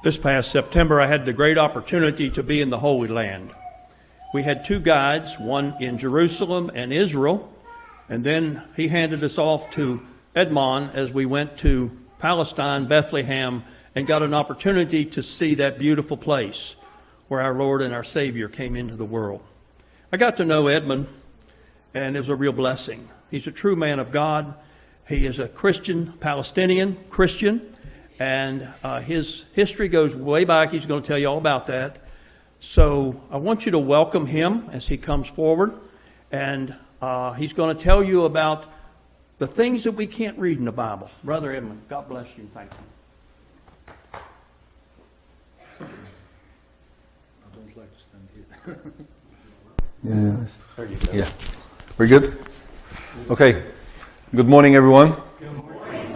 This past September, I had the great opportunity to be in the Holy Land. We had two guides, one in Jerusalem and Israel, and then he handed us off to Edmon as we went to Palestine, Bethlehem, and got an opportunity to see that beautiful place where our Lord and our Savior came into the world. I got to know Edmon, and it was a real blessing. He's a true man of God. He is a Christian, Palestinian Christian, and his history goes way back. He's going to tell you all about that. So I want you to welcome him as he comes forward, and he's going to tell you about the things that we can't read in the Bible. Brother Edmon, God bless you and thank you. I don't like to stand here. Yeah. There you go. Yeah. We're good? Okay. Good morning, everyone. Good morning.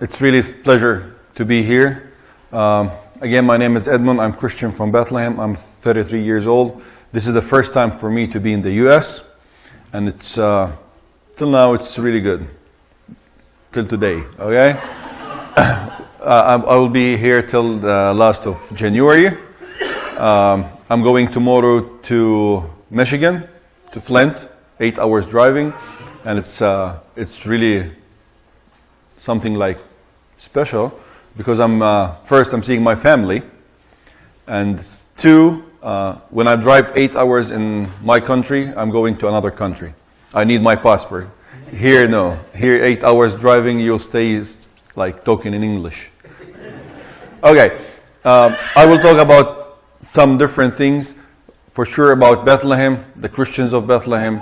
It's really a pleasure to be here. Again, my name is Edmon. I'm Christian from Bethlehem. I'm 33 years old. This is the first time for me to be in the U.S. And it's till now it's really good. Till today, okay? I will be here till the last of January. I'm going tomorrow to Michigan, to Flint, 8 hours driving, and it's really something like special because I'm seeing my family, and two, when I drive 8 hours in my country, I'm going to another country. I need my passport. Here, no. Here, 8 hours driving, you'll stay like talking in English. Okay, I will talk about some different things, for sure about Bethlehem, the Christians of Bethlehem,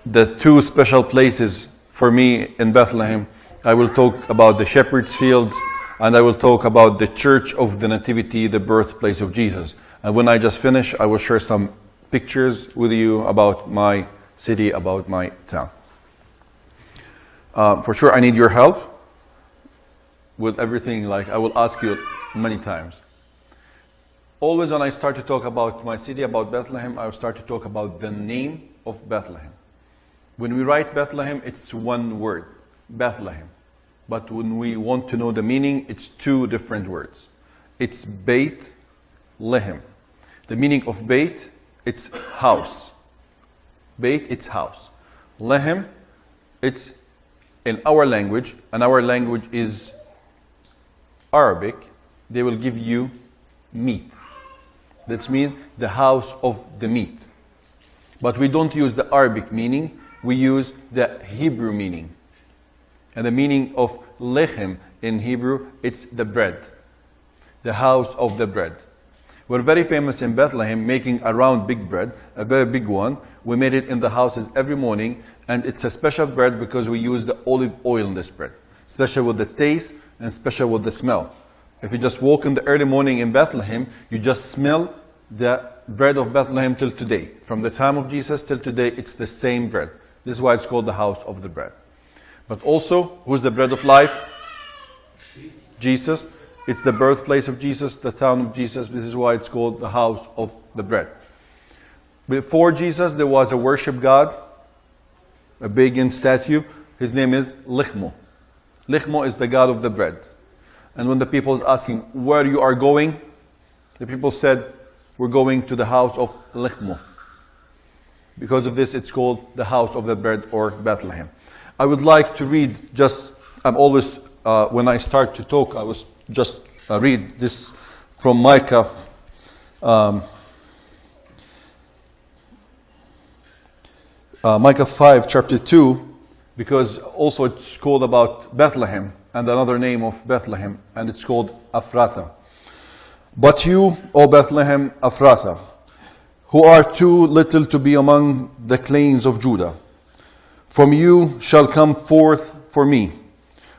the two special places for me in Bethlehem. I will talk about the shepherd's fields, and I will talk about the Church of the Nativity, the birthplace of Jesus. And when I just finish, I will share some pictures with you about my city, about my town. For sure, I need your help with everything. Like I will ask you many times. Always when I start to talk about my city, about Bethlehem, I will start to talk about the name of Bethlehem. When we write Bethlehem, it's one word, Bethlehem. But when we want to know the meaning, it's two different words. It's Beit Lehem. The meaning of Beit, it's house. Beit, it's house. Lehem, it's in our language, and our language is Arabic. They will give you meat. That means the house of the meat. But we don't use the Arabic meaning, we use the Hebrew meaning. And the meaning of lechem in Hebrew, it's the bread. The house of the bread. We're very famous in Bethlehem making a round big bread, a very big one. We made it in the houses every morning, and it's a special bread because we use the olive oil in this bread. Special with the taste and special with the smell. If you just walk in the early morning in Bethlehem, you just smell the bread of Bethlehem till today. From the time of Jesus till today, it's the same bread. This is why it's called the house of the bread. But also, who's the bread of life? Jesus. It's the birthplace of Jesus, the town of Jesus. This is why it's called the house of the bread. Before Jesus, there was a worship god, a pagan statue. His name is Lichmo. Lichmo is the god of the bread. And when the people was asking where you are going, the people said, we're going to the house of Lichmo. Because of this, it's called the house of the bread or Bethlehem. I would like to read I'm always, when I start to talk, I was just read this from Micah. Micah 5, chapter 2, because also it's called about Bethlehem and another name of Bethlehem, and it's called Ephrathah. But you, O Bethlehem Ephrathah, who are too little to be among the clans of Judah, from you shall come forth for me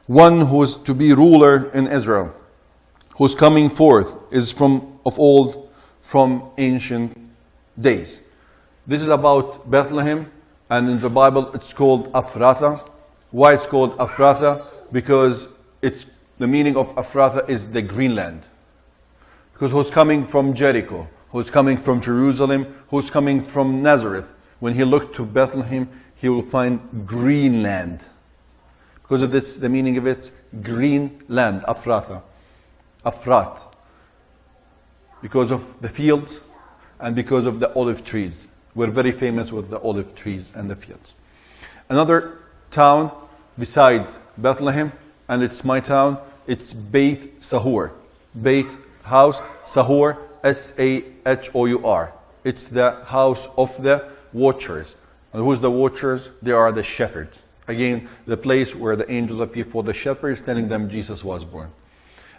one who is to be ruler in Israel, whose coming forth is from of old, from ancient days. This is about Bethlehem, and in the Bible it's called Ephrathah. Why it's called Ephrathah? Because the meaning of Ephrathah is the green land. Because who's coming from Jericho, who's coming from Jerusalem, who's coming from Nazareth, when he looked to Bethlehem, he will find green land. Because of this, the meaning of it's green land, Ephrathah. Afrat, because of the fields and because of the olive trees. We're very famous with the olive trees and the fields. Another town beside Bethlehem, and it's my town, it's Beit Sahur. Beit, house, Sahur, S-A-H-O-U-R. It's the house of the watchers. And who's the watchers? They are the shepherds. Again, the place where the angels appear for the shepherds, telling them Jesus was born.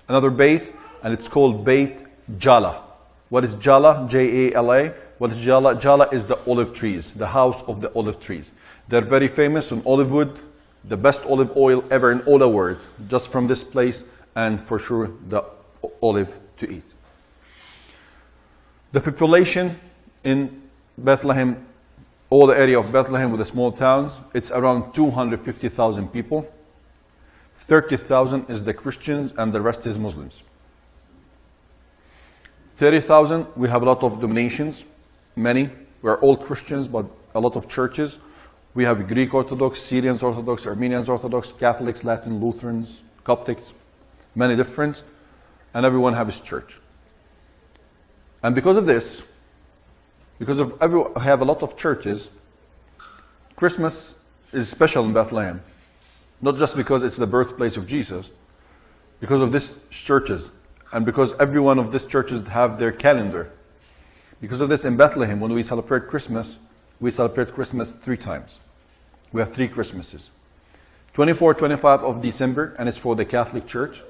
Another Beit, and it's called Beit Jala. What is Jala? J-A-L-A. What is Jala? Jala is the olive trees, the house of the olive trees. They're very famous on olive wood, the best olive oil ever in all the world, just from this place, and for sure the olive to eat. The population in Bethlehem, all the area of Bethlehem with the small towns, it's around 250,000 people. 30,000 is the Christians and the rest is Muslims. 30,000, we have a lot of denominations, many. We're all Christians, but a lot of churches. We have Greek Orthodox, Syrian Orthodox, Armenian Orthodox, Catholics, Latin, Lutherans, Coptics, many different, and everyone has his church. And because of this, because of have a lot of churches, Christmas is special in Bethlehem. Not just because it's the birthplace of Jesus, because of these churches, and because every one of these churches have their calendar. Because of this, in Bethlehem, when we celebrate Christmas 3 times. We have 3 Christmases. 24, 25 of December, and it's for the Catholic Church.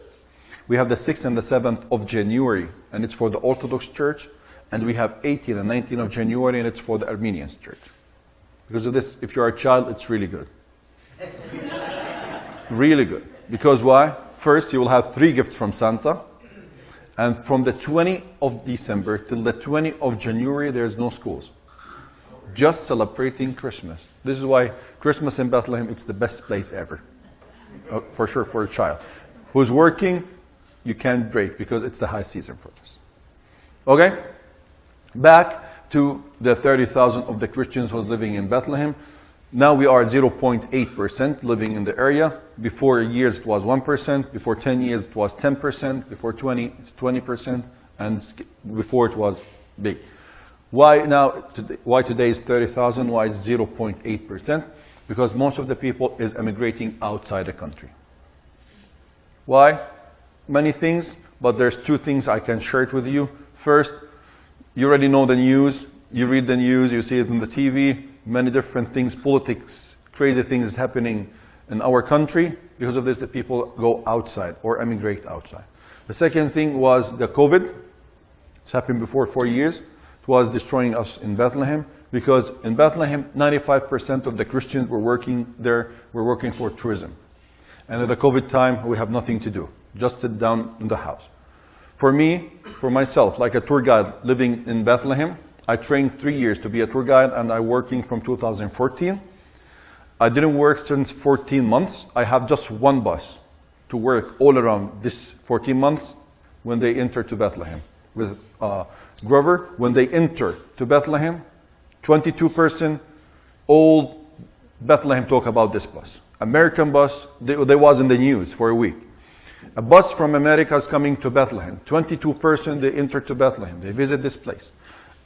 We have the 6th and the 7th of January, and it's for the Orthodox Church. And we have 18 and 19 of January, and it's for the Armenian Church. Because of this, if you're a child, it's really good. Really good. Because why? First, you will have 3 gifts from Santa. And from the 20th of December till the 20th of January, there's no schools. Just celebrating Christmas. This is why Christmas in Bethlehem, it's the best place ever. For sure, for a child. Who's working, you can't break because it's the high season for this. Okay? Back to the 30,000 of the Christians who was living in Bethlehem. Now we are 0.8% living in the area. Before years it was 1%. Before 10 years it was 10%. Before 20 it's 20%. And before it was big. Why now? Why today is 30,000? Why it's 0.8%? Because most of the people is emigrating outside the country. Why? Many things, but there's 2 things I can share it with you. First, you already know the news. You read the news, you see it on the TV, many different things, politics, crazy things happening in our country. Because of this, the people go outside or emigrate outside. The second thing was the COVID. It's happened before 4 years. It was destroying us in Bethlehem. Because in Bethlehem, 95% of the Christians were working there, were working for tourism. And at the COVID time, we have nothing to do. Just sit down in the house. For me, for myself, like a tour guide living in Bethlehem, I trained 3 years to be a tour guide, and I'm working from 2014. I didn't work since 14 months. I have just 1 bus to work all around this 14 months when they enter to Bethlehem. With Grover, when they enter to Bethlehem, 22%, all Bethlehem talk about this bus. American bus, they was in the news for a week. A bus from America is coming to Bethlehem. 22%, they enter to Bethlehem. They visit this place.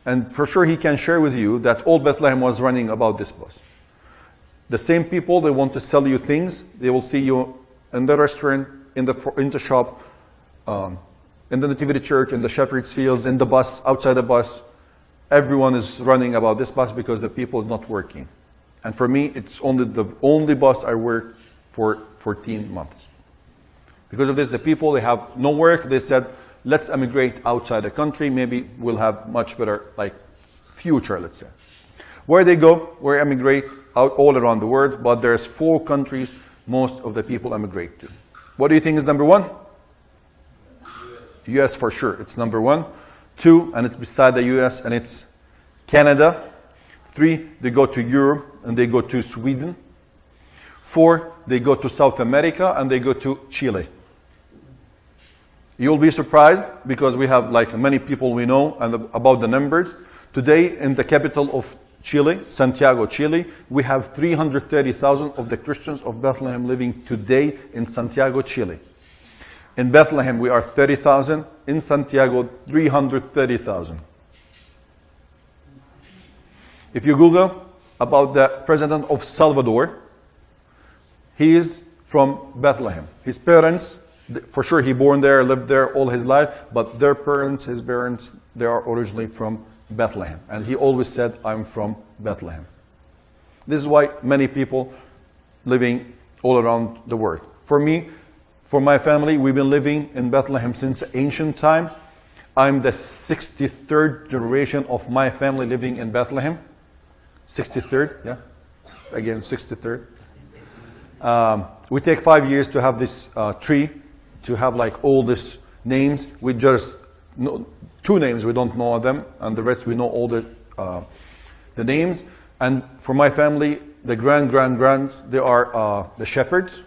And for sure he can share with you that all Bethlehem was running about this bus. The same people, they want to sell you things. They will see you in the restaurant, in the shop, in the Nativity Church, in the Shepherd's Fields, in the bus, outside the bus. Everyone is running about this bus because the people is not working. And for me, it's only the only bus I work for 14 months. Because of this, the people, they have no work. They said, let's emigrate outside the country. Maybe we'll have much better future, let's say. Where they go, where emigrate out all around the world. But there's 4 countries most of the people emigrate to. What do you think is number 1? US for sure. It's number 1. 2, and it's beside the US, and it's Canada. 3, they go to Europe, and they go to Sweden. 4, they go to South America, and they go to Chile. You'll be surprised because we have many people we know and about the numbers. Today in the capital of Chile, Santiago, Chile, we have 330,000 of the Christians of Bethlehem living today in Santiago, Chile. In Bethlehem, we are 30,000. In Santiago, 330,000. If you Google about the president of Salvador, he is from Bethlehem. His parents, for sure he born there, lived there all his life, but their parents, his parents, they are originally from Bethlehem. And he always said, I'm from Bethlehem. This is why many people living all around the world. For me, for my family, we've been living in Bethlehem since ancient time. I'm the 63rd generation of my family living in Bethlehem. 63rd, yeah? Again, 63rd. We take 5 years to have this tree, to have like all these names. We just know 2 names, we don't know them, and the rest we know all the names. And for my family, the grands, they are the shepherds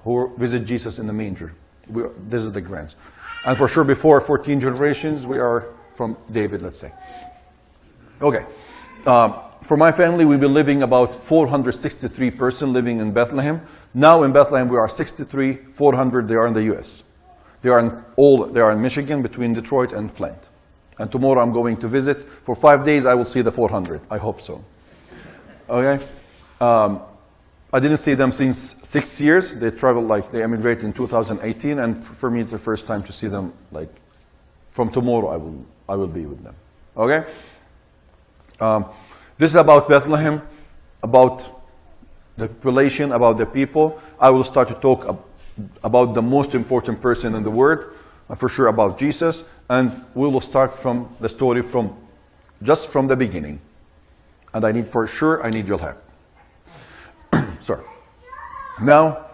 who visit Jesus in the manger. This is the grands. And for sure, before 14 generations, we are from David, let's say. Okay. For my family, we've been living about 463 person living in Bethlehem. Now in Bethlehem, we are 63, 400, they are in the U.S. They are in Michigan, between Detroit and Flint. And tomorrow I'm going to visit. For 5 days, I will see the 400. I hope so. Okay? I didn't see them since 6 years. They traveled, they emigrated in 2018, and for me, it's the first time to see them, from tomorrow I will be with them. Okay? This is about Bethlehem, about the population, about the people. I will start to talk about the most important person in the world, for sure about Jesus, and we will start from the story just from the beginning. And I need your help. Sorry. Now,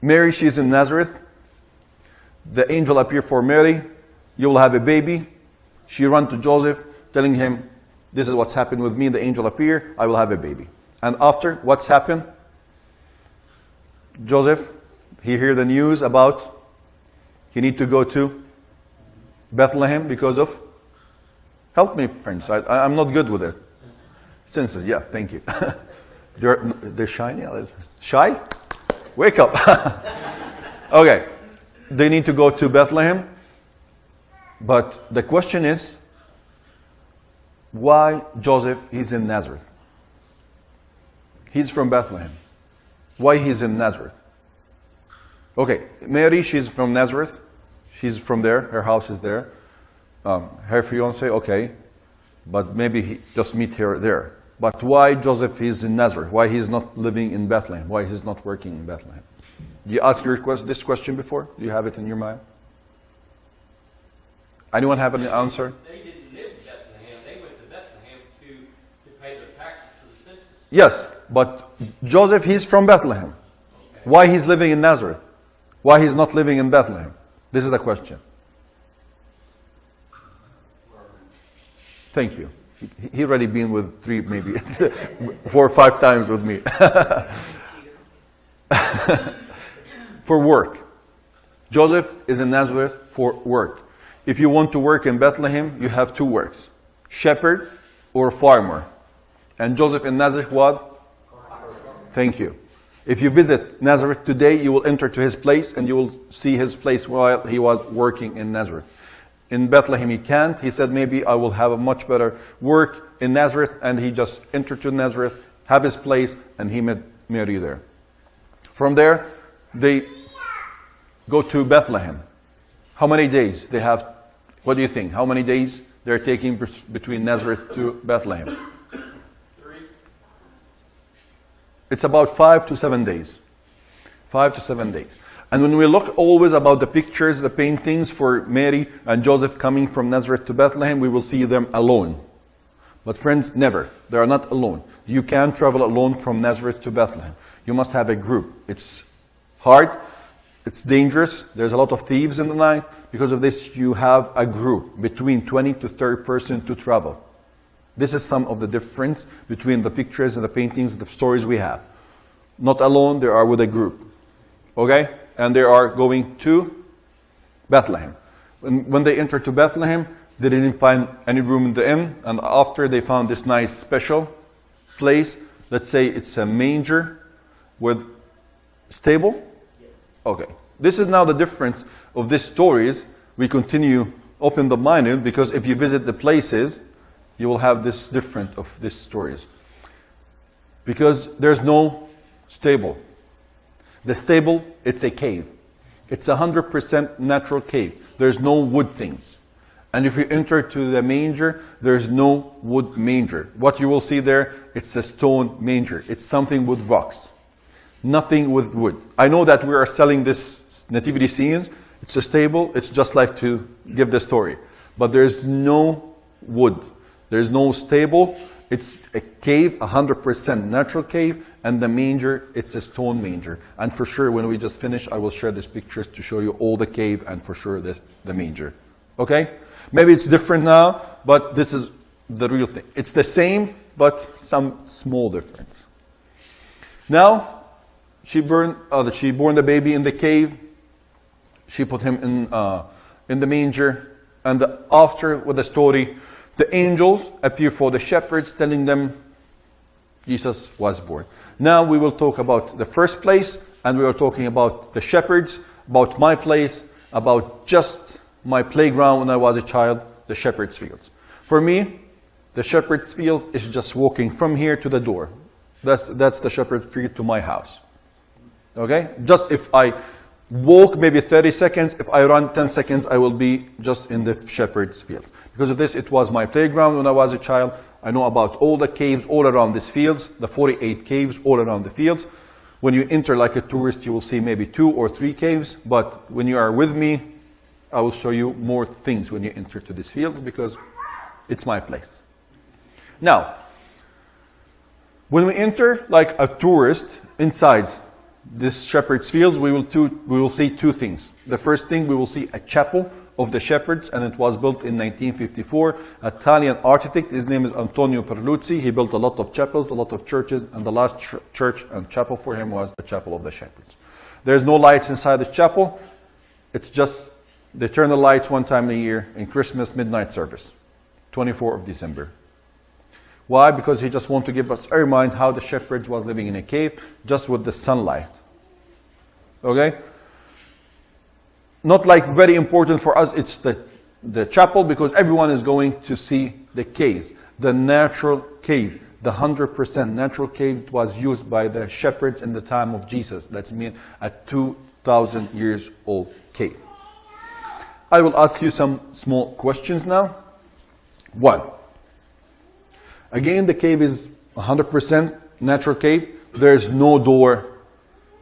Mary, she's in Nazareth. The angel appeared for Mary. You will have a baby. She ran to Joseph, telling him, this is what's happened with me. The angel appeared. I will have a baby. And after, what's happened? Joseph, he heard the news about he need to go to Bethlehem because of, help me, friends. I'm not good with it. Senses, yeah, thank you. They're shiny. Shy? Wake up. Okay. They need to go to Bethlehem. But the question is, why Joseph is in Nazareth? He's from Bethlehem. Why he's in Nazareth? Okay, Mary, she's from Nazareth. She's from there. Her house is there. Her fiancé, okay. But maybe he just meet her there. But why Joseph is in Nazareth? Why he's not living in Bethlehem? Why he's not working in Bethlehem? Do you ask this question before? Do you have it in your mind? Anyone have an answer? They didn't live in Bethlehem. They went to Bethlehem to pay their taxes to the census. Yes, but Joseph, he's from Bethlehem. Okay. Why he's living in Nazareth? Why he's not living in Bethlehem? This is the question. Thank you. He already been with 3, maybe 4 or 5 times with me. For work. Joseph is in Nazareth for work. If you want to work in Bethlehem, you have 2 works. Shepherd or farmer. And Joseph in Nazareth was? Thank you. If you visit Nazareth today, you will enter to his place and you will see his place while he was working in Nazareth. In Bethlehem he can't. He said, maybe I will have a much better work in Nazareth. And he just entered to Nazareth, have his place, and he met Mary there. From there, they go to Bethlehem. How many days they have? What do you think? How many days they're taking between Nazareth to Bethlehem? 3. It's about 5 to 7 days. 5 to 7 days. And when we look always about the pictures, the paintings for Mary and Joseph coming from Nazareth to Bethlehem, we will see them alone. But friends, never. They are not alone. You can't travel alone from Nazareth to Bethlehem. You must have a group. It's hard. It's dangerous. There's a lot of thieves in the night. Because of this, you have a group between 20 to 30 persons to travel. This is some of the difference between the pictures and the paintings and the stories we have. Not alone, they are with a group. Okay? And they are going to Bethlehem. When they entered to Bethlehem, they didn't find any room in the inn. And after they found this nice special place, let's say it's a manger with stable. Okay, This is now the difference of these stories. We continue open-minded, because if you visit the places, you will have this different of these stories. Because there's no stable. The stable, it's a cave. It's 100% natural cave. There's no wood things. And if you enter to the manger, there's no wood manger. What you will see there, it's a stone manger. It's something with rocks. Nothing with wood. I know that we are selling this nativity scenes. It's a stable. It's just like to give the story. But there's no wood. There's no stable. It's a cave, 100% natural cave. And the manger, it's a stone manger. And for sure, when we just finish, I will share these pictures to show you all the cave and for sure the manger. Okay? Maybe it's different now, but this is the real thing. It's the same, but some small difference. Now, she born the baby in the cave. She put him in the manger. And after, with the story, the angels appear for the shepherds, telling them Jesus was born. Now we will talk about the first place, and we are talking about the shepherds, about my place, about just my playground when I was a child, the shepherd's fields. For me, the shepherd's fields is just walking from here to the door. That's the shepherd's field to my house. Okay? Just if I walk maybe 30 seconds, if I run 10 seconds, I will be just in the shepherd's fields. Because of this, it was my playground when I was a child. I know about all the caves all around these fields, the 48 caves all around the fields. When you enter like a tourist, you will see maybe 2 or 3 caves. But when you are with me, I will show you more things when you enter to these fields, because it's my place. Now, when we enter like a tourist inside this shepherd's fields, we will see 2 things. The first thing, we will see a chapel of the shepherds, and it was built in 1954. Italian architect, his name is Antonio Perluzzi. He built a lot of chapels, a lot of churches, and the last church and chapel for him was the chapel of the shepherds. There's no lights inside the chapel. It's just, they turn the lights one time a year in Christmas midnight service, 24th of December. Why? Because he just wants to give us a reminder how the shepherds was living in a cave, just with the sunlight. Okay? Not like very important for us, it's the chapel, because everyone is going to see the caves. The natural cave, the 100% natural cave was used by the shepherds in the time of Jesus. That's mean a 2,000 years old cave. I will ask you some small questions now. 1. Again, the cave is 100% natural cave. There is no door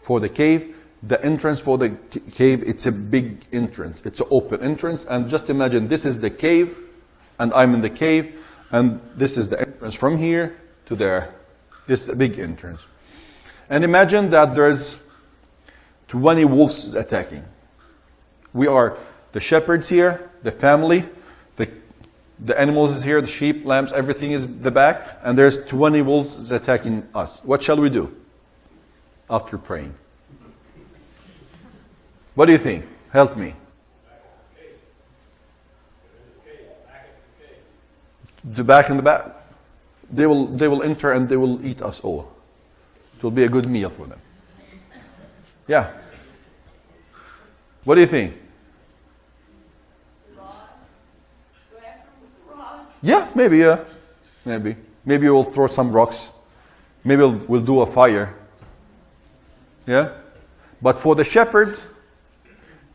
for the cave. The entrance for the cave, it's a big entrance. It's an open entrance. And just imagine, this is the cave, and I'm in the cave, and this is the entrance from here to there. This is a big entrance. And imagine that there's 20 wolves attacking. We are the shepherds here, the family, the animals is here, the sheep, lambs, everything is the back, and there's 20 wolves attacking us. What shall we do after praying? What do you think? Help me. The back in the back. They will enter and they will eat us all. It will be a good meal for them. Yeah. What do you think? Yeah, maybe, yeah. Maybe. Maybe we'll throw some rocks. Maybe we'll do a fire. Yeah? But for the shepherds,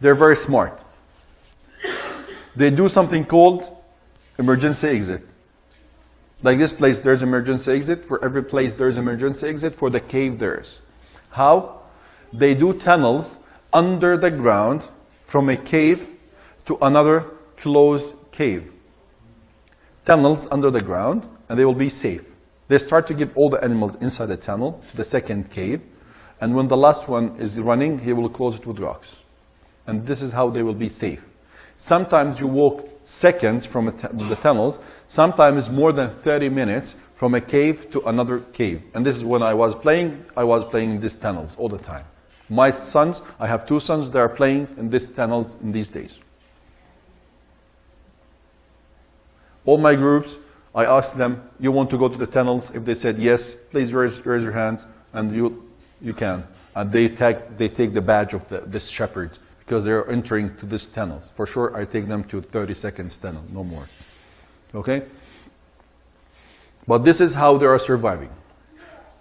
they're very smart. They do something called emergency exit. Like this place, there's emergency exit. For every place, there's emergency exit. For the cave, there's. How? They do tunnels under the ground from a cave to another closed cave. Tunnels under the ground, and they will be safe. They start to give all the animals inside the tunnel to the second cave, and when the last one is running, he will close it with rocks. And this is how they will be safe. Sometimes you walk seconds from the tunnels, sometimes more than 30 minutes from a cave to another cave. And this is when I was playing in these tunnels all the time. My sons, I have 2 sons, they are playing in these tunnels in these days. All my groups, I asked them, you want to go to the tunnels? If they said yes, please raise your hands, and you can. and they take the badge of this shepherd because they're entering to this tunnel. For sure, I take them to 30 seconds tunnel, no more. Okay? But this is how they are surviving.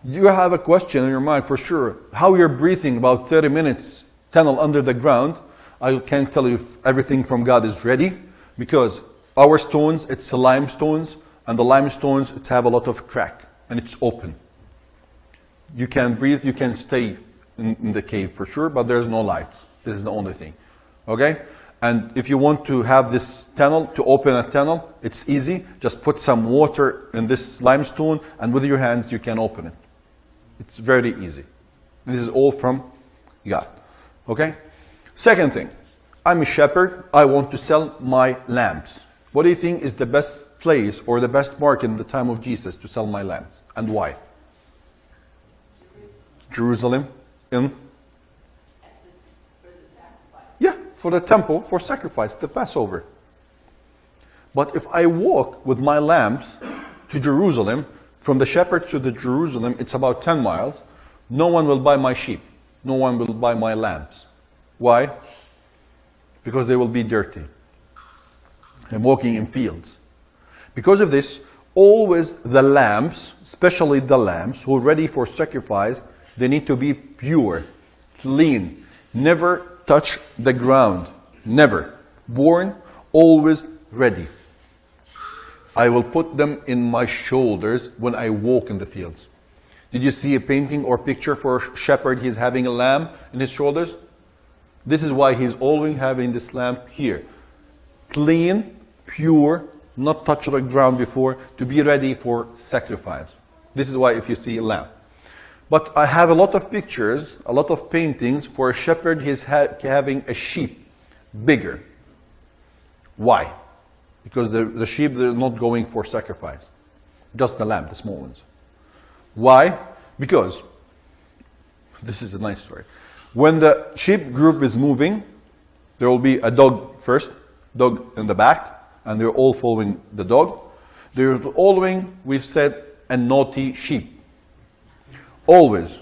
You have a question in your mind for sure. How you're breathing about 30 minutes tunnel under the ground. I can't tell you if everything from God is ready, because our stones, it's limestones, and the limestones, it's have a lot of crack, and it's open. You can breathe, you can stay in the cave for sure, but there's no lights. This is the only thing. Okay? And if you want to have this tunnel, to open a tunnel, it's easy. Just put some water in this limestone, and with your hands you can open it. It's very easy. This is all from God. Okay? Second thing, I'm a shepherd. I want to sell my lambs. What do you think is the best place or the best market in the time of Jesus to sell my lambs? And why? Jerusalem. Yeah, for the temple, for sacrifice, the Passover. But if I walk with my lambs to Jerusalem, from the shepherd to the Jerusalem, it's about 10 miles. No one will buy my sheep. No one will buy my lambs. Why? Because they will be dirty. I'm walking in fields. Because of this, always the lambs, especially the lambs who are ready for sacrifice, they need to be pure, clean, never touch the ground, never. Born, always ready. I will put them in my shoulders when I walk in the fields. Did you see a painting or picture for a shepherd? He's having a lamb in his shoulders. This is why he's always having this lamb here. Clean, pure, not touch the ground before, to be ready for sacrifice. This is why if you see a lamb. But I have a lot of pictures, a lot of paintings for a shepherd. He's having a sheep, bigger. Why? Because the sheep, they're not going for sacrifice. Just the lamb, the small ones. Why? Because, this is a nice story. When the sheep group is moving, there will be a dog first, dog in the back, and they're all following the dog. They're always, we've said, a naughty sheep. Always.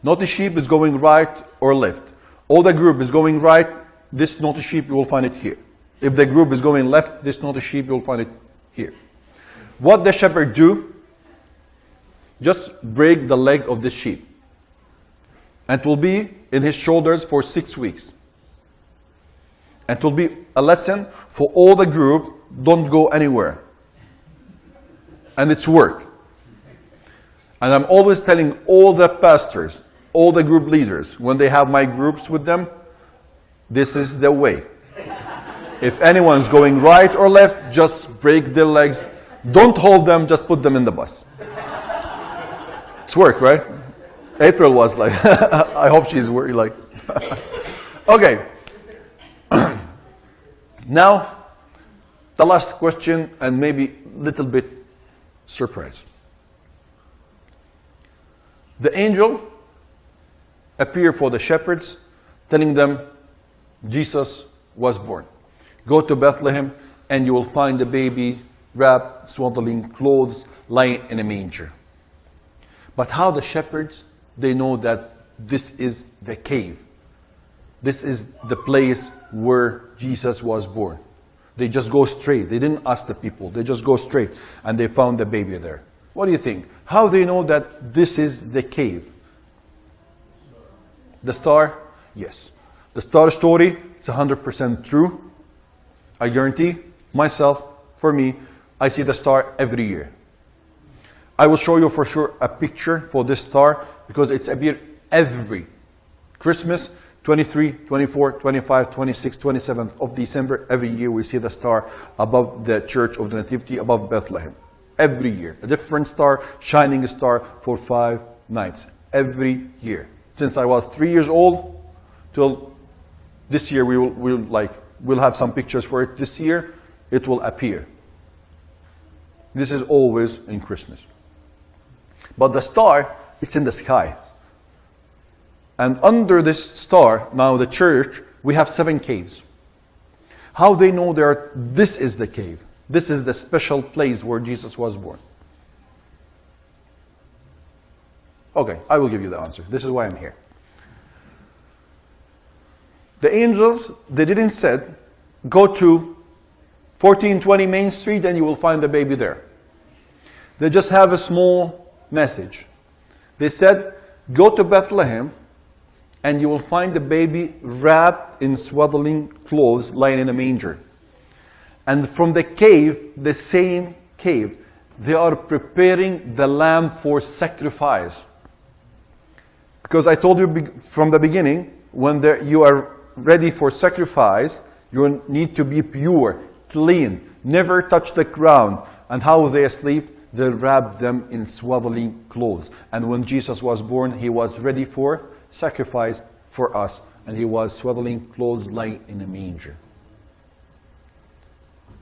Naughty sheep is going right or left. All the group is going right, this naughty sheep, you will find it here. If the group is going left, this naughty sheep, you will find it here. What the shepherd do? Just break the leg of this sheep. And it will be in his shoulders for 6 weeks. And it will be a lesson for all the group, don't go anywhere. And it's work. And I'm always telling all the pastors, all the group leaders, when they have my groups with them, this is the way. If anyone's going right or left, just break their legs. Don't hold them, just put them in the bus. It's work, right? April was like, I hope she's worried like. Okay. Now, the last question, and maybe a little bit surprise. The angel appeared for the shepherds, telling them Jesus was born. Go to Bethlehem, and you will find the baby wrapped, swaddling clothes, lying in a manger. But how the shepherds, they know that this is the cave. This is the place where Jesus was born. They just go straight. They didn't ask the people. They just go straight, and they found the baby there. What do you think? How do they know that this is the cave? The star? Yes. The star story, it's 100% true. I guarantee myself, for me, I see the star every year. I will show you for sure a picture for this star, because it's appeared every Christmas, 23, 24, 25, 26, 27th of December. Every year we see the star above the Church of the Nativity, above Bethlehem. Every year. A different star, shining star for 5 nights. Every year. Since I was 3 years old till this year, we'll have some pictures for it. This year, it will appear. This is always in Christmas. But the star, it's in the sky. And under this star, now the church, we have 7 caves. How they know this is the cave? This is the special place where Jesus was born. Okay, I will give you the answer. This is why I'm here. The angels, they didn't say, go to 1420 Main Street and you will find the baby there. They just have a small message. They said, go to Bethlehem and you will find the baby wrapped in swaddling clothes lying in a manger. And from the cave, the same cave, they are preparing the lamb for sacrifice. Because I told you from the beginning, when you are ready for sacrifice, you need to be pure, clean, never touch the ground. And how they sleep? They wrap them in swaddling clothes. And when Jesus was born, he was ready for sacrifice for us. And he was swaddling clothes lying in a manger.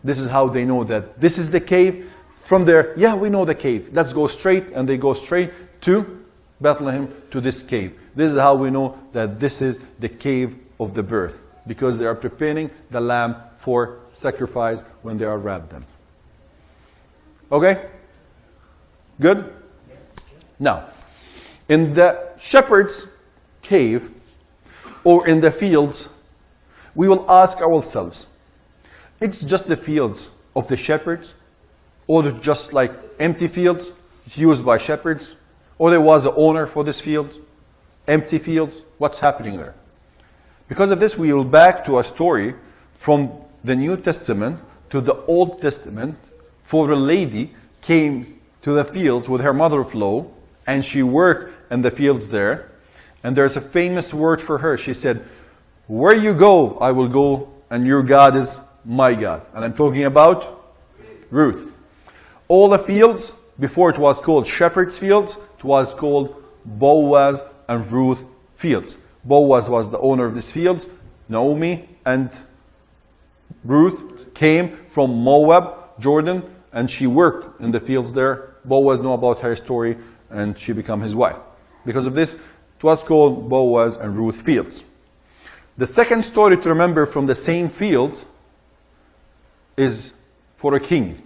This is how they know that this is the cave. From there, yeah, we know the cave. Let's go straight. And they go straight to Bethlehem, to this cave. This is how we know that this is the cave of the birth. Because they are preparing the lamb for sacrifice when they are wrapped them. Okay? Good? Now, in the shepherd's cave or in the fields, we will ask ourselves, it's just the fields of the shepherds, or just like empty fields used by shepherds, or there was an owner for this field, empty fields, what's happening there? Because of this, we will back to a story from the New Testament to the Old Testament, for a lady came to the fields with her mother-in-law, and she worked in the fields there. And there's a famous word for her. She said, where you go, I will go, and your God is my God. And I'm talking about Ruth. All the fields, before it was called Shepherd's Fields, it was called Boaz and Ruth Fields. Boaz was the owner of these fields. Naomi and Ruth came from Moab, Jordan, and she worked in the fields there. Boaz knew about her story, and she became his wife. Because of this, it was called Boaz and Ruth Fields. The second story to remember from the same fields is for a king.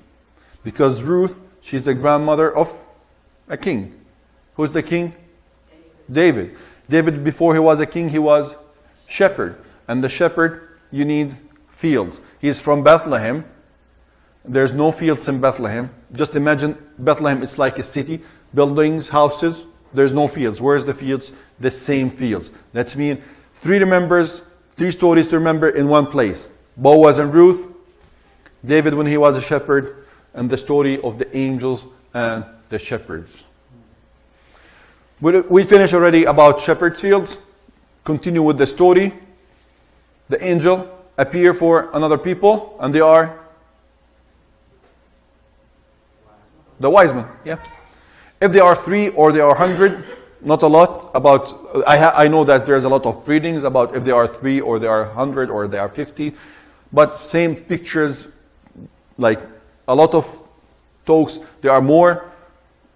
Because Ruth, she's the grandmother of a king. Who's the king? David. David, before he was a king, he was shepherd. And the shepherd, you need fields. He's from Bethlehem. There's no fields in Bethlehem. Just imagine Bethlehem, it's like a city. Buildings, houses, there's no fields. Where's the fields? The same fields. That's mean three stories to remember in one place. Boaz and Ruth, David when he was a shepherd, and the story of the angels and the shepherds. We finished already about shepherds' fields. Continue with the story. The angel appear for another people, and they are the wise men. Yeah. If they are 3 or they are 100, not a lot. I know that there's a lot of readings about if they are 3 or they are 100 or they are 50, but same pictures, like a lot of talks. There are more,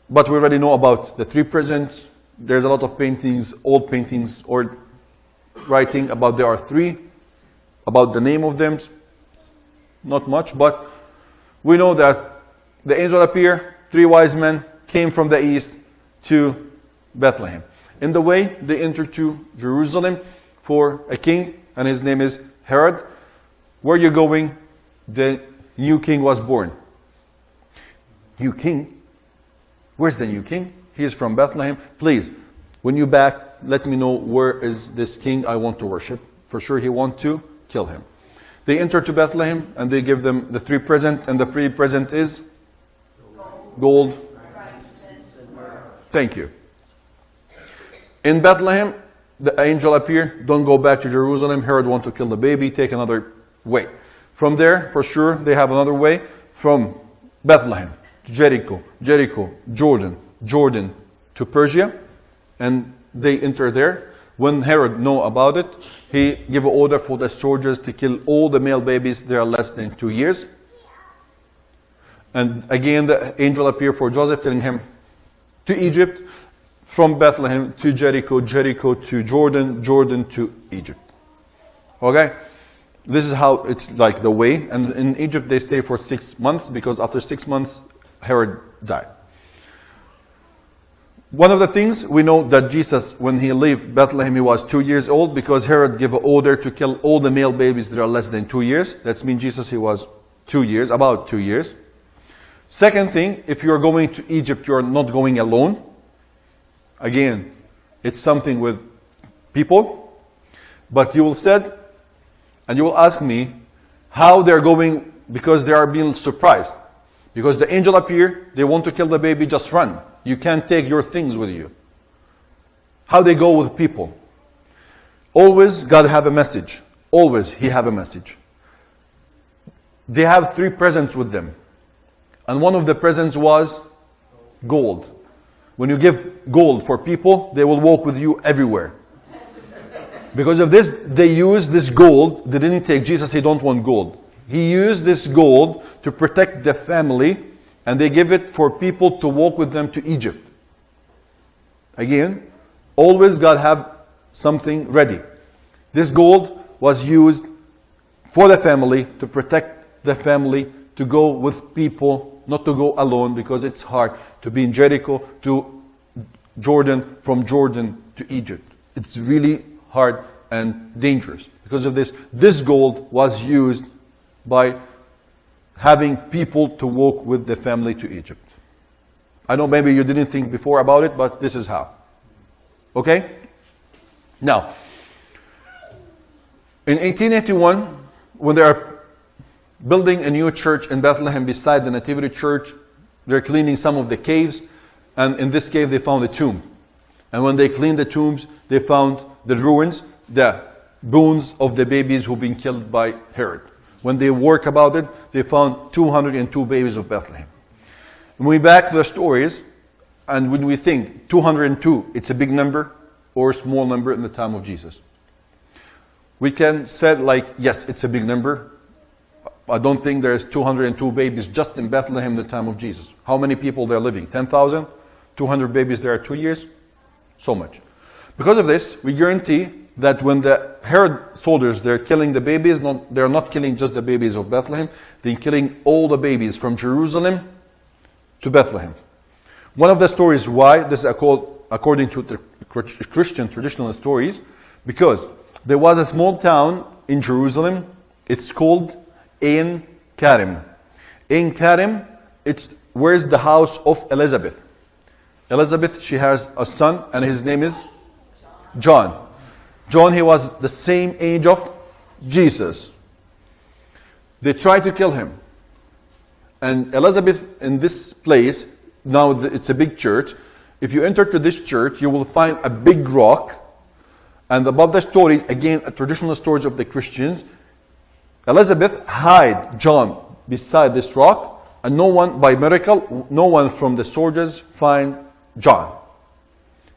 but we already know about the 3 presents. There's a lot of paintings, old paintings, or writing about there are 3, about the name of them. Not much, but we know that the angel appeared, 3 wise men came from the east to Bethlehem. In the way, they entered to Jerusalem for a king, and his name is Herod. Where are you going? The new king was born. New king? Where's the new king? He is from Bethlehem. Please, when you back, let me know where is this king I want to worship. For sure he want to kill him. They enter to Bethlehem and they give them the 3 presents, and the 3 present is gold. Thank you. In Bethlehem, the angel appeared. Don't go back to Jerusalem. Herod want to kill the baby. Take another way. From there, for sure, they have another way. From Bethlehem to Jericho, Jordan to Persia, and they enter there. When Herod know about it, he give an order for the soldiers to kill all the male babies that are less than 2 years. And again, the angel appeared for Joseph, telling him to Egypt, from Bethlehem to Jericho to Jordan to Egypt. Okay? This is how it's like the way. And in Egypt, they stay for 6 months, because after 6 months, Herod died. One of the things we know that Jesus, when he left Bethlehem, he was 2 years old because Herod gave an order to kill all the male babies that are less than 2 years. That means Jesus, he was 2 years, about 2 years. Second thing, if you're going to Egypt, you're not going alone. Again, it's something with people. But you will said, and you will ask me, how they're going, because they are being surprised. Because the angel appeared, they want to kill the baby, just run. You can't take your things with you. How they go with people. Always God have a message. Always He have a message. They have 3 presents with them. And one of the presents was gold. When you give gold for people, they will walk with you everywhere. Because of this, they used this gold. They didn't take Jesus, he don't want gold. He used this gold to protect the family, and they give it for people to walk with them to Egypt. Again, always God have something ready. This gold was used for the family, to protect the family, to go with people, not to go alone, because it's hard to be in Jericho to Jordan, from Jordan to Egypt. It's really hard and dangerous. Because of this, this gold was used by having people to walk with the family to Egypt. I know maybe you didn't think before about it, but this is how. Okay? Now, in 1881, when they are building a new church in Bethlehem beside the Nativity Church, they're cleaning some of the caves, and in this cave they found a tomb. And when they cleaned the tombs, they found the ruins, the bones of the babies who've been killed by Herod. When they work about it, they found 202 babies of Bethlehem. When we back to the stories, and when we think 202, it's a big number or a small number in the time of Jesus. We can say like, yes, it's a big number. I don't think there's 202 babies just in Bethlehem in the time of Jesus. How many people they're living? 10,000? 200 babies there are 2 years? So much. Because of this, we guarantee that when the Herod soldiers, they're killing the babies, they're not killing just the babies of Bethlehem, they're killing all the babies from Jerusalem to Bethlehem. One of the stories why, this is according to the Christian traditional stories, because there was a small town in Jerusalem, it's called Ein Karim. Ein Karim, it's where's the house of Elizabeth. Elizabeth, she has a son, and his name is John. John, he was the same age of Jesus. They tried to kill him. And Elizabeth, in this place, now it's a big church. If you enter to this church, you will find a big rock. And above the stories, again, a traditional stories of the Christians, Elizabeth hid John beside this rock, and no one, by miracle, no one from the soldiers find John.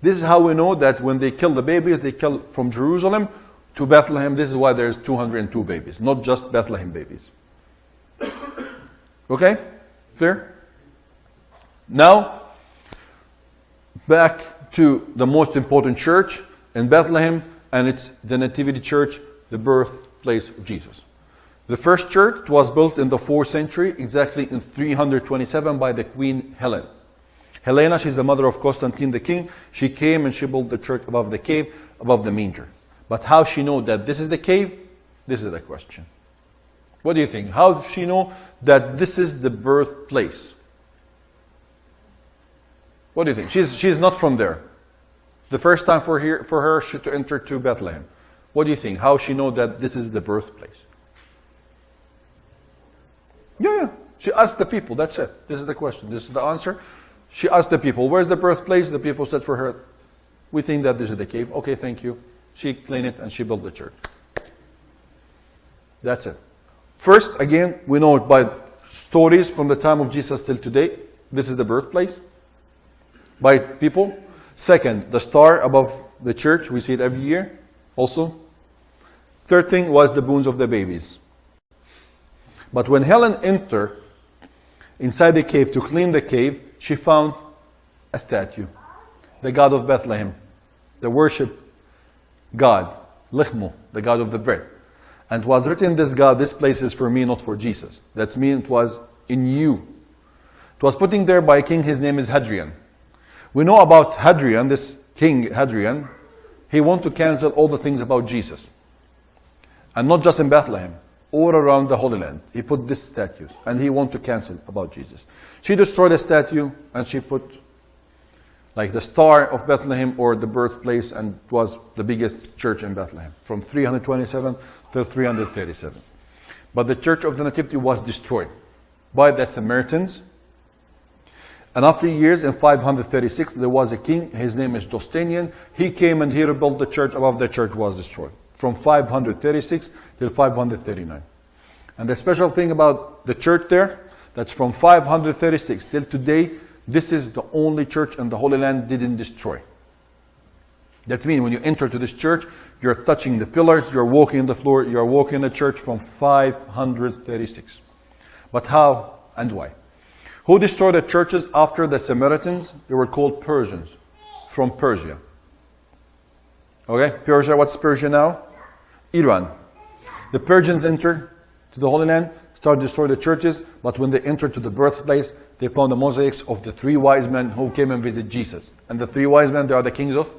This is how we know that when they kill the babies, they kill from Jerusalem to Bethlehem. This is why there's 202 babies, not just Bethlehem babies. Okay? Clear? Now, back to the most important church in Bethlehem, and it's the Nativity Church, the birthplace of Jesus. The first church was built in the 4th century, exactly in 327 by the Queen Helen. Helena, she's the mother of Constantine the king. She came and she built the church above the cave, above the manger. But how she know that this is the cave? This is the question. What do you think? How does she know that this is the birthplace? What do you think? She's not from there. The first time for her to enter to Bethlehem. What do you think? How she know that this is the birthplace? Yeah. She asked the people. That's it. This is the question. This is the answer. She asked the people, where's the birthplace? The people said for her, we think that this is the cave. Okay, thank you. She cleaned it and she built the church. That's it. First, again, we know it by stories from the time of Jesus till today. This is the birthplace by people. Second, the star above the church. We see it every year also. Third thing was the bones of the babies. But when Helen entered inside the cave to clean the cave, she found a statue, the God of Bethlehem, the worship God, Lichmu, the God of the bread. And it was written, this God, this place is for me, not for Jesus. That means it was in you. It was put in there by a king, his name is Hadrian. We know about Hadrian, this king Hadrian. He wanted to cancel all the things about Jesus. And not just in Bethlehem, all around the Holy Land. He put this statue, and he wanted to cancel about Jesus. She destroyed the statue, and she put like the Star of Bethlehem, or the birthplace, and it was the biggest church in Bethlehem, from 327 to 337. But the Church of the Nativity was destroyed by the Samaritans. And after years, in 536, there was a king, his name is Justinian. He came and he rebuilt the church above the church was destroyed, from 536 till 539. And the special thing about the church there, that's from 536 till today, this is the only church in the Holy Land didn't destroy. That means when you enter to this church, you're touching the pillars, you're walking the floor, you're walking the church from 536. But how and why? Who destroyed the churches after the Samaritans? They were called Persians, from Persia. Okay, Persia, what's Persia now? Iran. The Persians enter to the Holy Land, start to destroy the churches, but when they enter to the birthplace, they found the mosaics of the 3 wise men who came and visited Jesus. And the 3 wise men, they are the kings of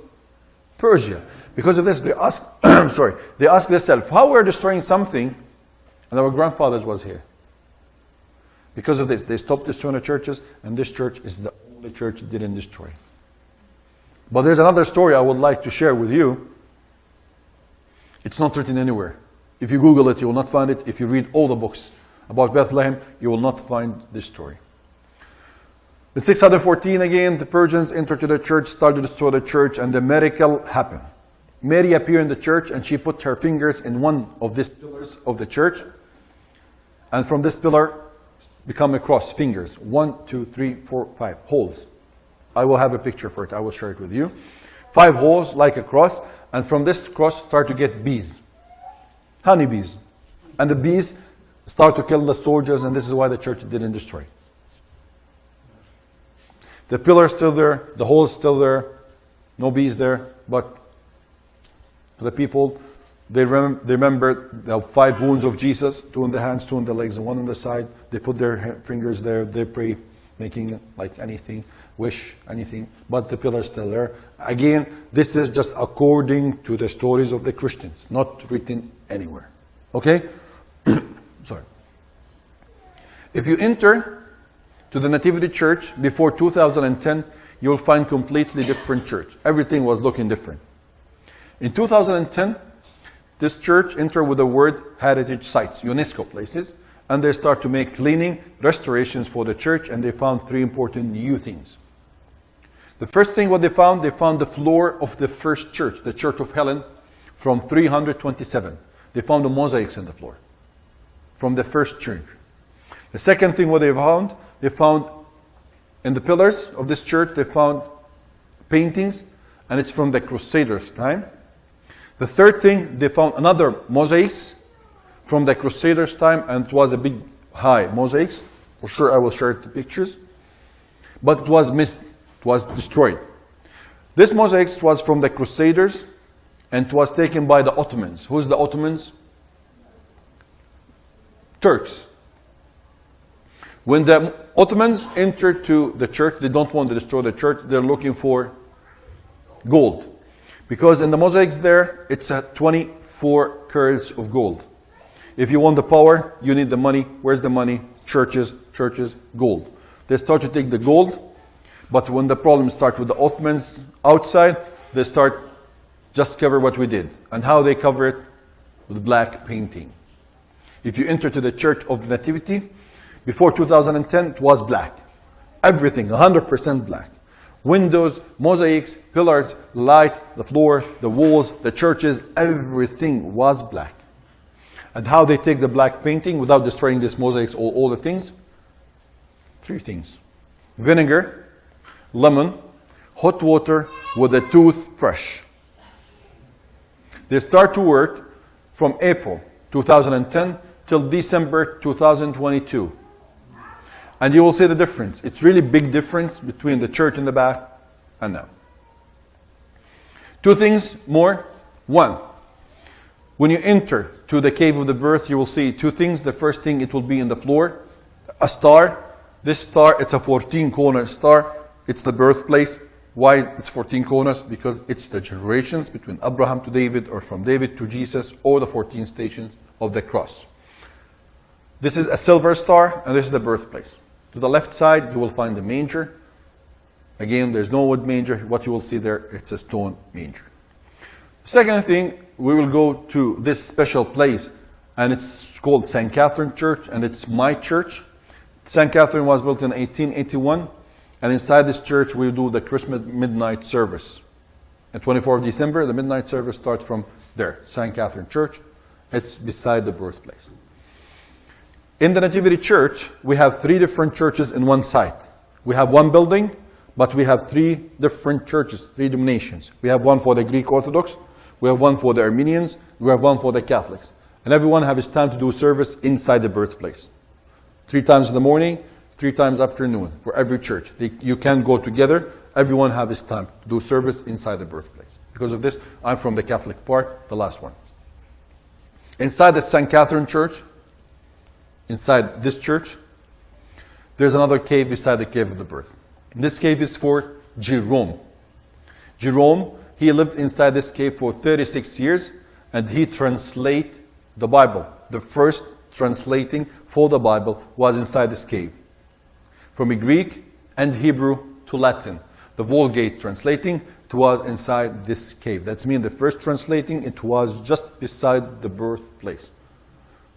Persia. Because of this, they ask, they ask themselves, how we're destroying something, and our grandfathers was here. Because of this, they stopped destroying the churches, and this church is the only church that didn't destroy. But there's another story I would like to share with you. It's not written anywhere. If you Google it, you will not find it. If you read all the books about Bethlehem, you will not find this story. In 614 again, the Persians entered to the church, started to destroy the church, and the miracle happened. Mary appeared in the church, and she put her fingers in one of these pillars of the church. And from this pillar, become a cross, fingers. 1, 2, 3, 4, 5 holes. I will have a picture for it. I will share it with you. 5 holes like a cross. And from this cross, start to get bees. Honeybees. And the bees start to kill the soldiers, and this is why the church didn't destroy. The pillar is still there, the hole is still there, no bees there, but for the people, they remember the 5 wounds of Jesus, 2 in the hands, 2 in the legs, and 1 on the side. They put their fingers there, they pray, making like anything, wish, anything, but the pillar is still there. Again, this is just according to the stories of the Christians, not written anywhere. Okay? Sorry. If you enter to the Nativity Church before 2010, you'll find completely different church. Everything was looking different. In 2010, this church entered with the word heritage sites, UNESCO places, and they start to make cleaning, restorations for the church, and they found 3 important new things. The first thing what they found the floor of the first church, the Church of Helen, from 327. They found the mosaics in the floor from the first church. The second thing what they found in the pillars of this church, they found paintings, and it's from the Crusaders' time. The third thing, they found another mosaics from the Crusaders' time, and it was a big, high mosaics. For sure, I will share the pictures. But it was missed, it was destroyed. This mosaics was from the Crusaders, and it was taken by the Ottomans. Who's the Ottomans? Turks. When the Ottomans entered to the church, they don't want to destroy the church, they're looking for gold. Because in the mosaics there, it's 24 carats of gold. If you want the power, you need the money. Where's the money? Churches, gold. They start to take the gold, but when the problems start with the Ottomans outside, they start just cover what we did. And how they cover it? With black painting. If you enter to the Church of the Nativity, before 2010, it was black. Everything, 100% black. Windows, mosaics, pillars, light, the floor, the walls, the churches, everything was black. And how they take the black painting without destroying these mosaics or all the things? 3 things. Vinegar, lemon, hot water with a toothbrush. They start to work from April 2010 till December 2022. And you will see the difference. It's really big difference between the church in the back and now. 2 things more. 1, when you enter to the cave of the birth, you will see 2 things. The first thing, it will be in the floor, a star. This star, it's a 14-corner star. It's the birthplace. Why it's 14 corners? Because it's the generations between Abraham to David, or from David to Jesus, or the 14 stations of the cross. This is a silver star, and this is the birthplace. To the left side, you will find the manger. Again, there's no wood manger. What you will see there, it's a stone manger. Second thing, we will go to this special place, and it's called St. Catherine Church, and it's my church. St. Catherine was built in 1881, and inside this church we do the Christmas midnight service. On 24th of December, the midnight service starts from there, St. Catherine Church. It's beside the birthplace. In the Nativity Church, we have 3 different churches in one site. We have one building, but we have 3 different churches, 3 denominations. We have one for the Greek Orthodox, we have one for the Armenians, we have one for the Catholics. And everyone has his time to do service inside the birthplace. 3 times in the morning, 3 times afternoon for every church. You can go together. Everyone have his time to do service inside the birthplace. Because of this, I'm from the Catholic part, the last one. Inside the St. Catherine Church, inside this church, there's another cave beside the cave of the birth. This cave is for Jerome. Jerome, he lived inside this cave for 36 years, and he translated the Bible. The first translating for the Bible was inside this cave. From Greek and Hebrew to Latin. The Vulgate translating, it was inside this cave. That's mean the first translating, it was just beside the birthplace.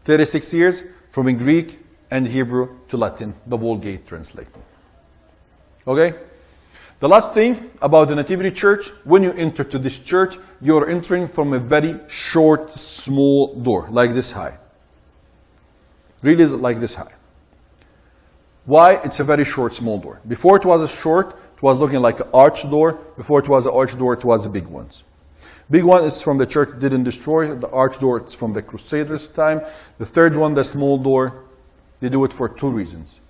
36 years, from Greek and Hebrew to Latin, the Vulgate translating. Okay? The last thing about the Nativity Church, when you enter to this church, you're entering from a very short, small door, like this high. Really like this high. Why? It's a very short, small door. Before it was a short, it was looking like an arch door. Before it was an arch door, it was a big one. Big one is from the church didn't destroy. The arch door, it's from the Crusaders' time. The third one, the small door, they do it for 2 reasons.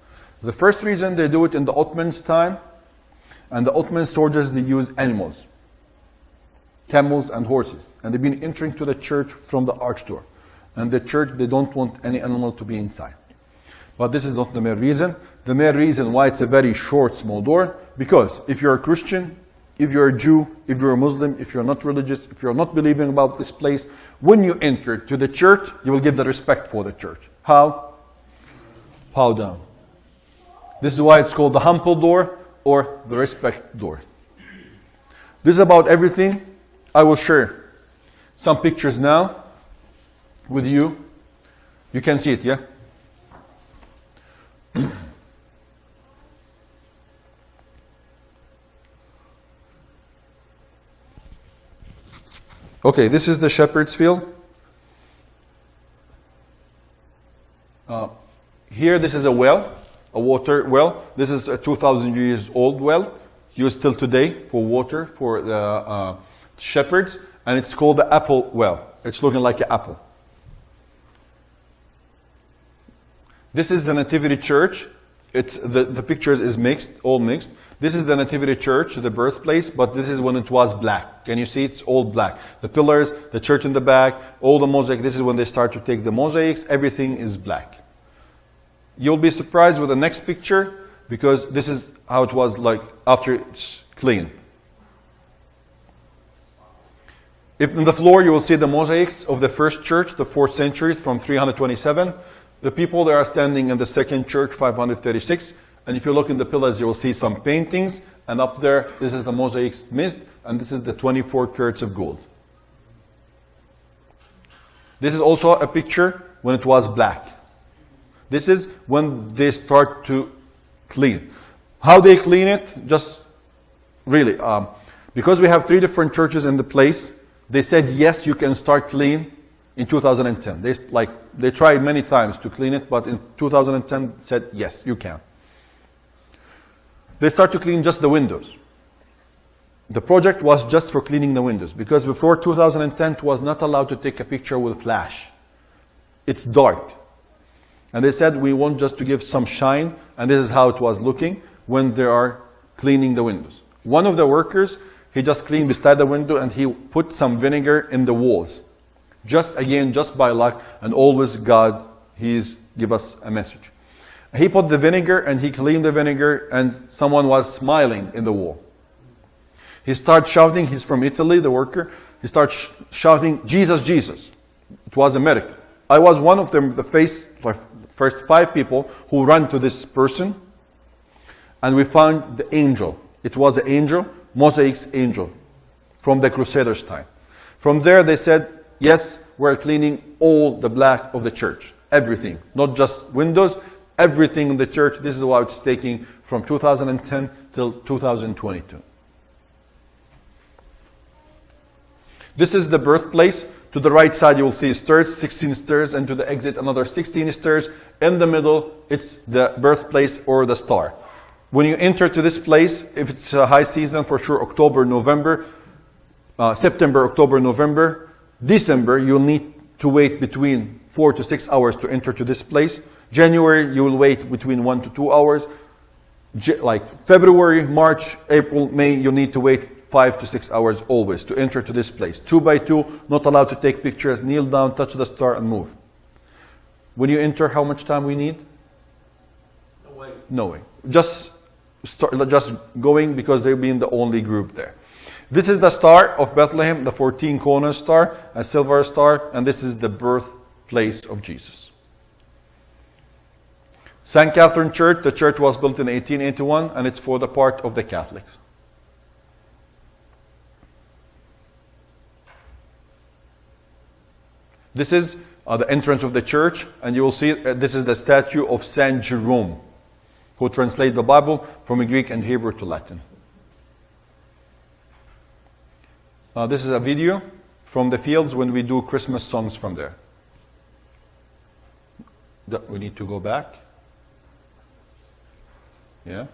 The first reason, they do it in the Ottomans' time. And the Ottoman soldiers, they use animals. Camels and horses. And they've been entering to the church from the arch door. And the church, they don't want any animal to be inside. But this is not the main reason. The main reason why it's a very short, small door, because if you're a Christian, if you're a Jew, if you're a Muslim, if you're not religious, if you're not believing about this place, when you enter to the church, you will give the respect for the church. How? Bow down. This is why it's called the humble door or the respect door. This is about everything. I will share some pictures now with you. You can see it, yeah? Okay, this is the shepherd's field. Here, this is a well, a water well. This is a 2,000 years old well, used till today for water for the shepherds, and it's called the apple well. It's looking like an apple. This is the Nativity Church. It's the pictures is mixed, all mixed. This is the Nativity Church, the birthplace, but this is when it was black. Can you see? It's all black. The pillars, the church in the back, all the mosaic. This is when they start to take the mosaics. Everything is black. You'll be surprised with the next picture, because this is how it was like after it's clean. If in the floor you will see the mosaics of the first church, the 4th century from 327. The people that are standing in the second church, 536. And if you look in the pillars, you will see some paintings. And up there, this is the mosaics missed. And this is the 24 carats of gold. This is also a picture when it was black. This is when they start to clean. How they clean it? Just really, because we have 3 different churches in the place, they said, yes, you can start clean in 2010. They tried many times to clean it, but in 2010 said, yes, you can. They start to clean just the windows. The project was just for cleaning the windows, because before 2010 it was not allowed to take a picture with flash. It's dark. And they said, we want just to give some shine, and this is how it was looking when they are cleaning the windows. One of the workers, he just cleaned beside the window and he put some vinegar in the walls. Just by luck, and always God, He's give us a message. He put the vinegar and he cleaned the vinegar, and someone was smiling in the wall. He starts shouting, he's from Italy, the worker. He starts shouting, Jesus, Jesus. It was a miracle. I was one of them, the first 5 people who ran to this person. And we found the angel. It was an angel, mosaics angel, from the Crusaders' time. From there they said, yes, we're cleaning all the black of the church. Everything. Not just windows, everything in the church. This is why it's taking from 2010 till 2022. This is the birthplace. To the right side you will see stairs, 16 stairs, and to the exit another 16 stairs. In the middle, it's the birthplace or the star. When you enter to this place, if it's a high season, for sure, October, November, September, October, November, December, you'll need to wait between 4 to 6 hours to enter to this place. January, you will wait between 1 to 2 hours. Like February, March, April, May, you'll need to wait 5 to 6 hours always to enter to this place. 2 by 2, not allowed to take pictures, kneel down, touch the star, and move. When you enter, how much time we need? No way. Just going because they're being the only group there. This is the star of Bethlehem, the 14 corner star, a silver star, and this is the birthplace of Jesus. St. Catherine Church, the church was built in 1881, and it's for the part of the Catholics. This is the entrance of the church, and you will see this is the statue of Saint Jerome, who translated the Bible from Greek and Hebrew to Latin. This is a video from the fields when we do Christmas songs from there. We need to go back. Yeah.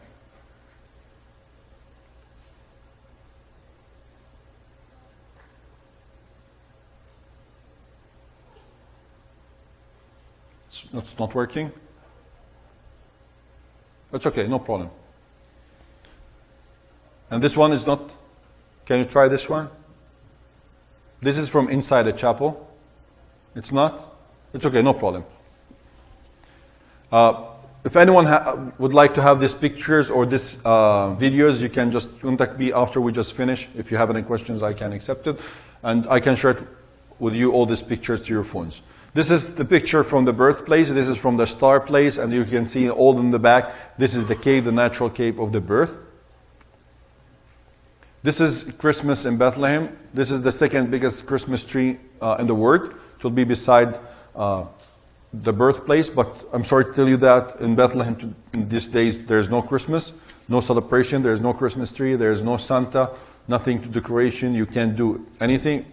It's not working. It's okay, no problem. And this one is not. Can you try this one? This is from inside the chapel. It's not? It's okay, no problem. If anyone would like to have these pictures or these videos, you can just contact me after we just finish. If you have any questions, I can accept it. And I can share it with you, all these pictures to your phones. This is the picture from the birthplace. This is from the star place. And you can see all in the back. This is the cave, the natural cave of the birth. This is Christmas in Bethlehem. This is the second biggest Christmas tree in the world. It will be beside the birthplace, but I'm sorry to tell you that in Bethlehem in these days there's no Christmas, no celebration, there's no Christmas tree, there's no Santa, nothing to decoration, you can't do anything,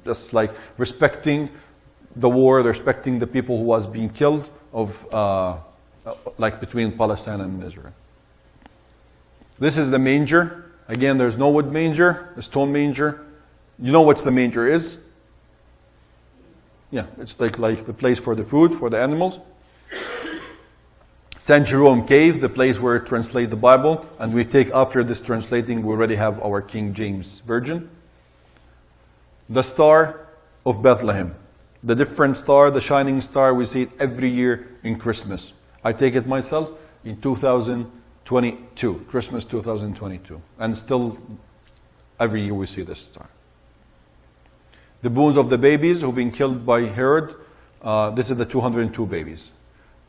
just like respecting the war, respecting the people who was being killed like between Palestine and Israel. This is the manger. Again, there's no wood manger, a stone manger. You know what the manger is? Yeah, it's like the place for the food, for the animals. St. Jerome Cave, the place where it translates the Bible. And we take, after this translating, we already have our King James Version. The Star of Bethlehem. The different star, the shining star, we see it every year in Christmas. I take it myself in 2022, Christmas 2022. And still, every year we see this star. The bones of the babies who've been killed by Herod. This is the 202 babies.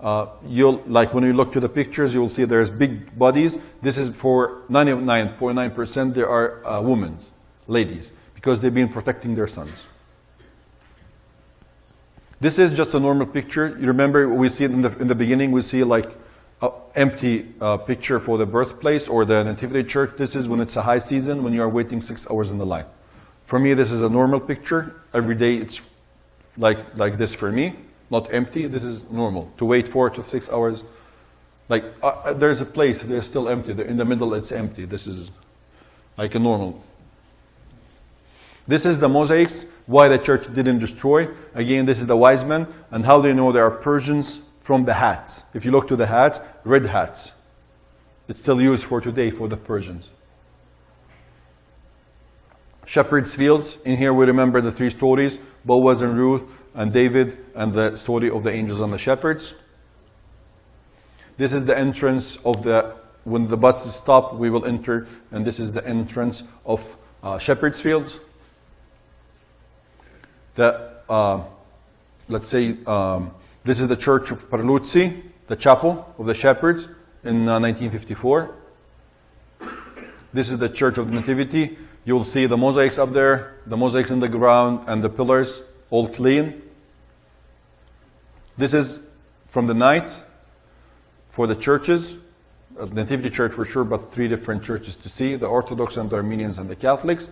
Like when you look to the pictures, you will see there's big bodies. This is for 99.9%. There are women, ladies, because they've been protecting their sons. This is just a normal picture. You remember we see it in the beginning. We see like an empty picture for the birthplace or the nativity church. This is when it's a high season, when you are waiting 6 hours in the line. For me, this is a normal picture. Every day it's like this for me, not empty. This is normal. To wait 4 to 6 hours. Like there's a place, there's still empty. In the middle, it's empty. This is like a normal. This is the mosaics, why the church didn't destroy. Again, this is the wise men. And how do you know they are Persians? From the hats. If you look to the hats, red hats. It's still used for today for the Persians. Shepherd's fields. In here we remember the 3 stories, Boaz and Ruth and David, and the story of the angels and the shepherds. This is the entrance of the when the buses stop, we will enter, and this is the entrance of Shepherd's Fields. Let's say this is the Church of Parluzzi, the Chapel of the Shepherds in 1954. This is the Church of the Nativity. You'll see the mosaics up there, the mosaics in the ground, and the pillars all clean. This is from the night for the churches, the Nativity Church for sure, but 3 different churches to see, the Orthodox and the Armenians and the Catholics.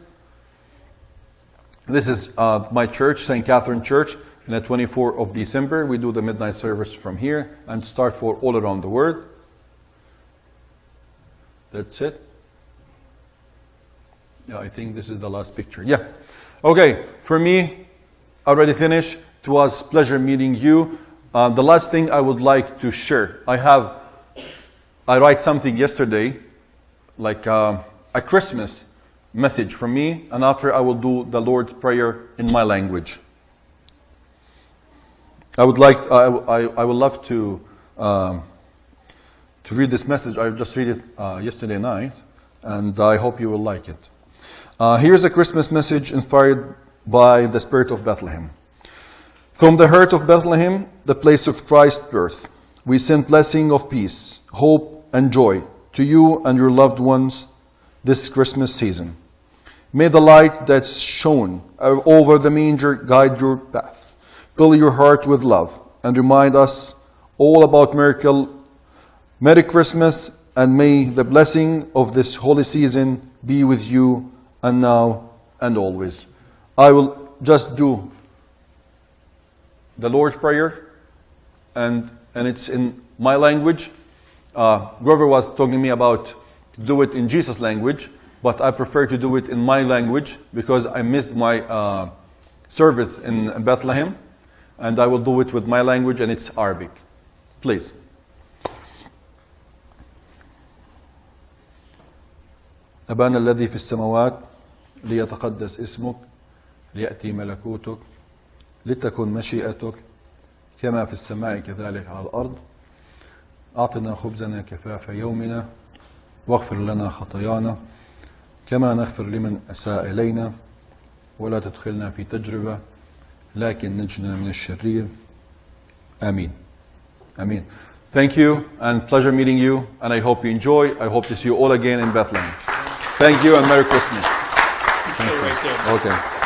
This is my church, St. Catherine Church, on the 24th of December. We do the midnight service from here and start for all around the world. That's it. Yeah, I think this is the last picture. Yeah. Okay, for me, already finished. It was a pleasure meeting you. The last thing I would like to share, I write something yesterday, like a Christmas message from me, and after I will do the Lord's Prayer in my language. I would love to read this message. I just read it yesterday night, and I hope you will like it. Here's a Christmas message inspired by the Spirit of Bethlehem. From the heart of Bethlehem, the place of Christ's birth, we send blessing of peace, hope, and joy to you and your loved ones this Christmas season. May the light that's shone over the manger guide your path, fill your heart with love, and remind us all about miracle. Merry Christmas, and may the blessing of this holy season be with you and now and always. I will just do the Lord's Prayer, and it's in my language. Grover was talking to me about do it in Jesus' language, but I prefer to do it in my language because I missed my service in Bethlehem, and I will do it with my language, and it's Arabic. Please. أبانا الذي في السماوات ليتقدس اسمك ليأتي ملكوتك لتكن مشيئتك كما في السماء كذلك على الأرض أعطنا خبزنا كفاف يومنا واغفر لنا خطايانا كما نغفر لمن أساء إلينا ولا تدخلنا في تجربة لكن نجنا من الشرير آمين. Amen. Thank you, and pleasure meeting you, and I hope you enjoy. I hope to see you all again in Bethlehem. Thank you, and Merry Christmas. Thank you. Right there. Okay.